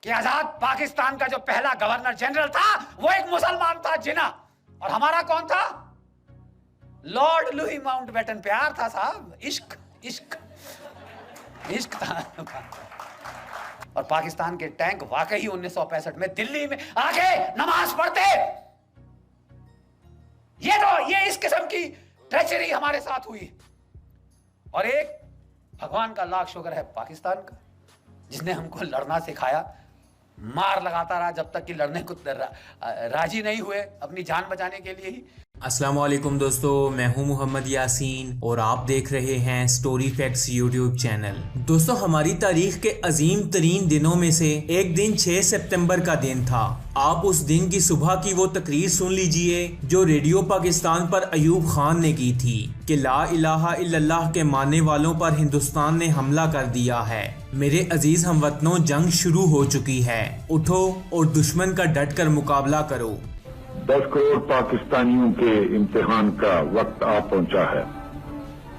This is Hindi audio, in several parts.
कि आजाद पाकिस्तान का जो पहला गवर्नर जनरल था वो एक मुसलमान था, जिना। और हमारा कौन था? Lord Louis Mountbatten. प्यार था साहब, इश्क इश्क इश्क था। और पाकिस्तान के टैंक वाकई 1965 में दिल्ली में आके नमाज पढ़ते। ये इस किस्म की ट्रेचरी हमारे साथ हुई। और एक भगवान का लाख शुक्र है पाकिस्तान का, जिसने हमको लड़ना सिखाया। मार लगाता रहा जब तक कि लड़ने को राजी नहीं हुए अपनी जान बचाने के लिए ही। अस्सलाम वालेकुम दोस्तों, मैं हूं मोहम्मद यासीन और आप देख रहे हैं स्टोरी फैक्ट्स यूट्यूब चैनल। दोस्तों, हमारी तारीख के अजीम तरीन दिनों में से एक दिन 6 सितंबर का दिन था। आप उस दिन की सुबह की वो तकरीर सुन लीजिए जो रेडियो पाकिस्तान पर अयूब खान ने की थी कि ला इलाहा इल्लल्लाह के मानने वालों पर हिंदुस्तान ने हमला कर दिया है। मेरे अजीज हमवतनों, जंग शुरू हो चुकी है, उठो और दुश्मन का डट कर मुकाबला करो। 10 करोड़ पाकिस्तानियों के इम्तिहान का वक्त आ पहुंचा है।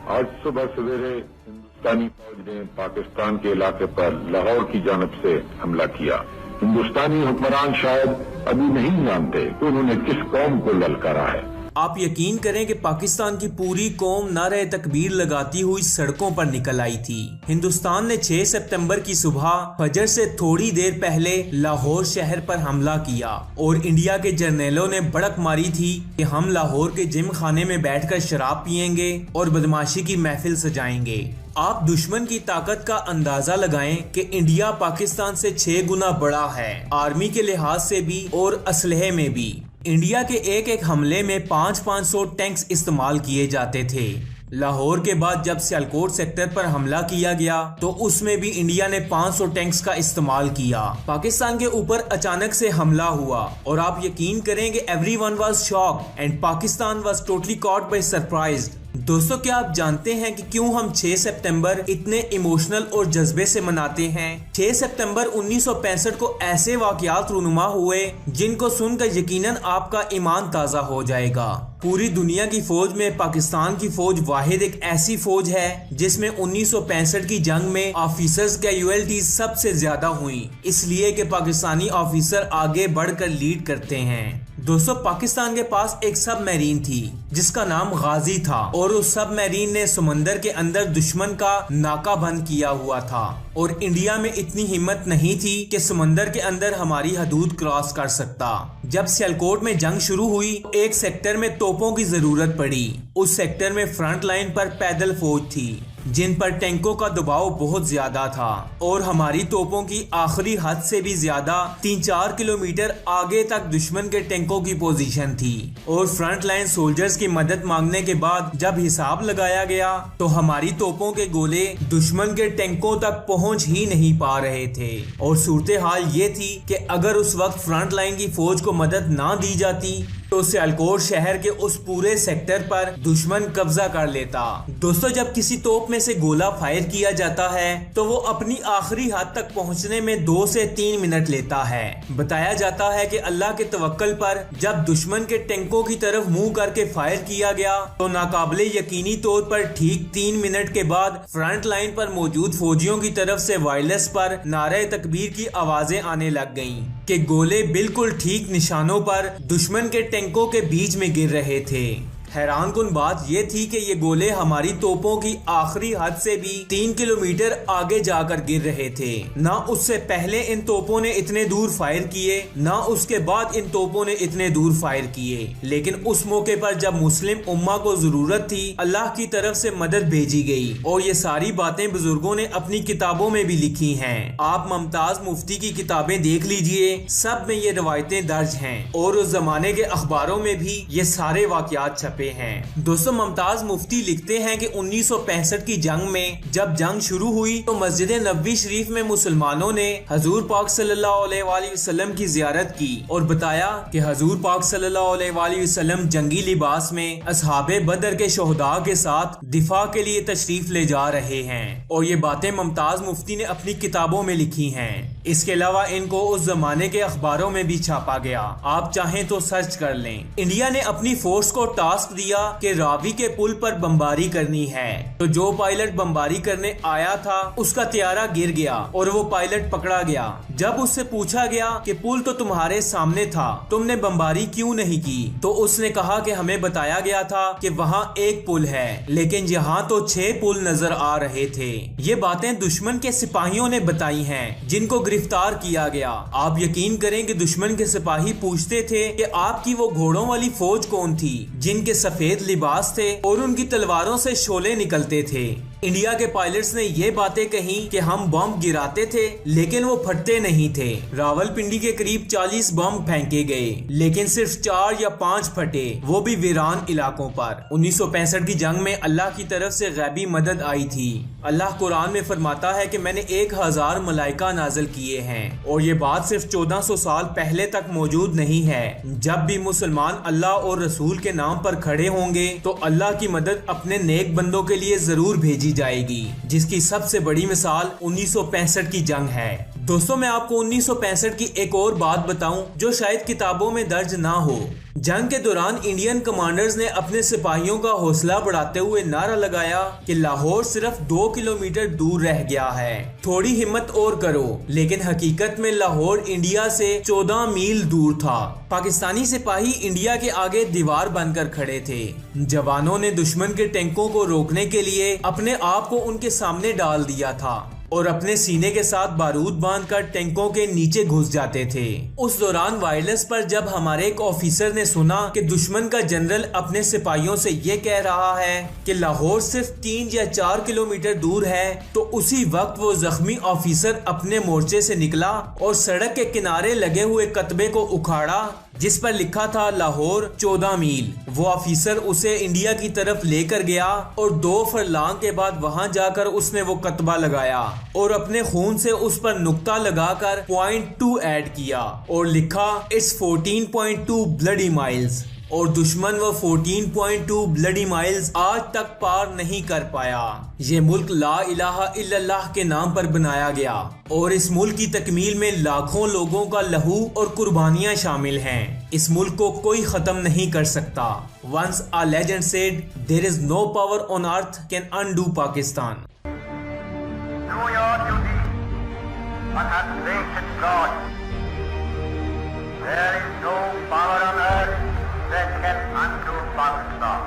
आज सुबह सवेरे हिंदुस्तानी फौज ने पाकिस्तान के इलाके पर लाहौर की जानब से हमला किया। हिंदुस्तानी हुक्मरान शायद अभी नहीं जानते कि उन्होंने किस कौम को ललकारा है। आप यकीन करें कि पाकिस्तान की पूरी कौम नारे तकबीर लगाती हुई सड़कों पर निकल आई थी। हिंदुस्तान ने 6 सितंबर की सुबह फजर से थोड़ी देर पहले लाहौर शहर पर हमला किया और इंडिया के जर्नैलों ने भड़क मारी थी कि हम लाहौर के जिम खाने में बैठकर शराब पियेंगे और बदमाशी की महफिल सजाएंगे। आप दुश्मन की ताकत का अंदाजा लगाएं कि इंडिया पाकिस्तान से 6 गुना बड़ा है, आर्मी के लिहाज से भी और असलहे में भी। इंडिया के एक हमले में 500 टैंक्स इस्तेमाल किए जाते थे। लाहौर के बाद जब सियालकोट सेक्टर पर हमला किया गया तो उसमें भी इंडिया ने 500 टैंक्स का इस्तेमाल किया। पाकिस्तान के ऊपर अचानक से हमला हुआ और आप यकीन करेंगे everyone was shocked and Pakistan was totally caught by surprised. दोस्तों, क्या आप जानते हैं कि क्यों हम 6 सितंबर इतने इमोशनल और जज्बे से मनाते हैं? 6 सितंबर 1965 को ऐसे वाकयात रूनुमा हुए जिनको सुनकर यकीनन आपका ईमान ताजा हो जाएगा। पूरी दुनिया की फौज में पाकिस्तान की फौज वाहिद एक ऐसी फौज है जिसमें 1965 की जंग में ऑफिसर्स कैजुअल्टीज सबसे ज्यादा हुई, इसलिए कि पाकिस्तानी ऑफिसर आगे बढ़कर लीड करते हैं। दोस्तों, पाकिस्तान के पास एक सबमरीन थी जिसका नाम गाजी था और उस सबमरीन ने समंदर के अंदर दुश्मन का नाका बंद किया हुआ था और इंडिया में इतनी हिम्मत नहीं थी कि समंदर के अंदर हमारी हदूद क्रॉस कर सकता। जब सियालकोट में जंग शुरू हुई, एक सेक्टर में तोपों की जरूरत पड़ी। उस सेक्टर में फ्रंट लाइन पर पैदल फौज थी जिन पर टैंकों का दबाव बहुत ज्यादा था और हमारी तोपों की आखिरी हद से भी ज्यादा 3-4 किलोमीटर आगे तक दुश्मन के टैंकों की पोजीशन थी। और फ्रंट लाइन सोल्जर्स की मदद मांगने के बाद जब हिसाब लगाया गया तो हमारी तोपों के गोले दुश्मन के टैंकों तक पहुंच ही नहीं पा रहे थे। और सूरत हाल ये थी कि अगर उस वक्त फ्रंट लाइन की फौज को मदद ना दी जाती तो सियालकोट शहर के उस पूरे सेक्टर पर दुश्मन कब्जा कर लेता। दोस्तों, जब किसी तोप में से गोला फायर किया जाता है तो वो अपनी आखिरी हद तक पहुंचने में 2 से 3 मिनट लेता है। बताया जाता है कि अल्लाह के तवक्कल पर जब दुश्मन के टैंकों की तरफ मुंह करके फायर किया गया तो नाकाबिले यकीनी तौर पर ठीक 3 मिनट के बाद फ्रंट लाइन पर मौजूद फौजियों की तरफ से वायरलेस पर नारे तकबीर की आवाजें आने लग गईं कि गोले बिल्कुल ठीक निशानों पर दुश्मन के टैंकों के बीच में गिर रहे थे। हैरानकुन बात यह थी कि ये गोले हमारी तोपों की आखिरी हद से भी 3 किलोमीटर आगे जाकर गिर रहे थे। ना उससे पहले इन तोपों ने इतने दूर फायर किए, ना उसके बाद इन तोपों ने इतने दूर फायर किए। लेकिन उस मौके पर जब मुस्लिम उम्मा को जरूरत थी, अल्लाह की तरफ से मदद भेजी गई। और ये सारी बातें बुजुर्गों ने अपनी किताबों में भी लिखी हैं। आप मुमताज मुफ्ती की किताबें देख लीजिए, सब में ये रवायतें दर्ज हैं और उस जमाने के अखबारों में भी ये सारे वाकयात छपे हैं। दोस्तों, मुमताज मुफ्ती लिखते हैं कि 1965 की जंग में जब जंग शुरू हुई तो मस्जिद नबवी शरीफ में मुसलमानों ने हजूर पाक सल्लल्लाहु अलैहि वसल्लम की जियारत की और बताया कि हजूर पाक सल्लल्लाहु अलैहि वसल्लम जंगी लिबास में असहाबे बदर के शोहदा के साथ दिफा के लिए तशरीफ ले जा रहे हैं। और ये बातें मुमताज मुफ्ती ने अपनी किताबों में लिखी हैं। इसके अलावा इनको उस जमाने के अखबारों में भी छापा गया, आप चाहें तो सर्च कर लें। इंडिया ने अपनी फोर्स को टास्क दिया कि रावी के पुल पर बमबारी करनी है। तो जो पायलट बमबारी करने आया था उसका त्यारा गिर गया और वो पायलट पकड़ा गया। जब उससे पूछा गया कि पुल तो तुम्हारे सामने था, तुमने बमबारी क्यों नहीं की, तो उसने कहा कि हमें बताया गया था कि वहाँ एक पुल है, लेकिन यहाँ तो 6 पुल नजर आ रहे थे। ये बातें दुश्मन के सिपाहियों ने बताई हैं, जिनको गिरफ्तार किया गया। आप यकीन करें कि दुश्मन के सिपाही पूछते थे कि आपकी वो घोड़ों वाली फौज कौन थी जिनके सफेद लिबास थे और उनकी तलवारों से शोले निकलते थे। इंडिया के पायलट्स ने ये बातें कही कि हम बम गिराते थे लेकिन वो फटते नहीं थे। रावलपिंडी के करीब 40 बम फेंके गए लेकिन सिर्फ 4 या 5 फटे, वो भी वीरान इलाकों पर। 1965 की जंग में अल्लाह की तरफ से गैबी मदद आई थी। अल्लाह कुरान में फरमाता है कि मैंने 1000 मलाइका नाजिल किए हैं, और ये बात सिर्फ 1400 साल पहले तक मौजूद नहीं है। जब भी मुसलमान अल्लाह और रसूल के नाम पर खड़े होंगे तो अल्लाह की मदद अपने नेक बंदों के लिए जरूर भेजी जाएगी, जिसकी सबसे बड़ी मिसाल 1965 की जंग है। दोस्तों, मैं आपको 1965 की एक और बात बताऊं जो शायद किताबों में दर्ज ना हो। जंग के दौरान इंडियन कमांडर्स ने अपने सिपाहियों का हौसला बढ़ाते हुए नारा लगाया कि लाहौर सिर्फ 2 किलोमीटर दूर रह गया है, थोड़ी हिम्मत और करो। लेकिन हकीकत में लाहौर इंडिया से 14 मील दूर था। पाकिस्तानी सिपाही इंडिया के आगे दीवार बनकर खड़े थे। जवानों ने दुश्मन के टैंकों को रोकने के लिए अपने आप को उनके सामने डाल दिया था और अपने सीने के साथ बारूद बांधकर टैंकों के नीचे घुस जाते थे। उस दौरान वायरलेस पर जब हमारे एक ऑफिसर ने सुना कि दुश्मन का जनरल अपने सिपाहियों से ये कह रहा है कि लाहौर सिर्फ 3 या 4 किलोमीटर दूर है, तो उसी वक्त वो जख्मी ऑफिसर अपने मोर्चे से निकला और सड़क के किनारे लगे हुए कतबे को उखाड़ा जिस पर लिखा था लाहौर 14 मील। वो ऑफिसर उसे इंडिया की तरफ लेकर गया और 2 फरलांग के बाद वहां जाकर उसने वो कतबा लगाया और अपने खून से उस पर नुक्ता लगाकर .2 ऐड किया और लिखा इट्स 14.2 ब्लडी माइल्स। और दुश्मन वो 14.2 ब्लडी माइल्स आज तक पार नहीं कर पाया। ये मुल्क ला इलाहा इल्लल्लाह के नाम पर बनाया गया और इस मुल्क की तकमील में लाखों लोगों का लहू और कुर्बानियां शामिल हैं। इस मुल्क को कोई खत्म नहीं कर सकता। Once a legend said, there is no power on earth can undo Pakistan. that can undo Pakistan.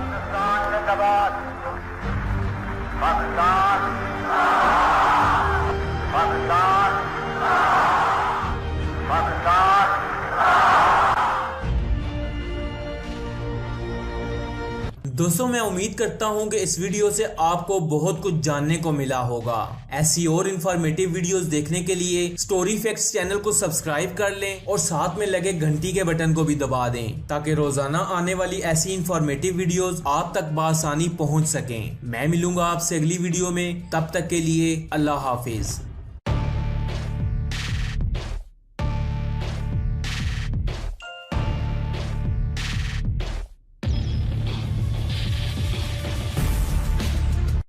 Pakistan Zindabad. Pakistan. Pakistan. Pakistan. दोस्तों, मैं उम्मीद करता हूं कि इस वीडियो से आपको बहुत कुछ जानने को मिला होगा। ऐसी और इंफॉर्मेटिव वीडियोस देखने के लिए स्टोरी फैक्ट्स चैनल को सब्सक्राइब कर लें और साथ में लगे घंटी के बटन को भी दबा दें ताकि रोजाना आने वाली ऐसी इंफॉर्मेटिव वीडियोस आप तक बआसानी पहुंच सकें। मैं मिलूंगा आपसे अगली वीडियो में, तब तक के लिए अल्लाह हाफिज।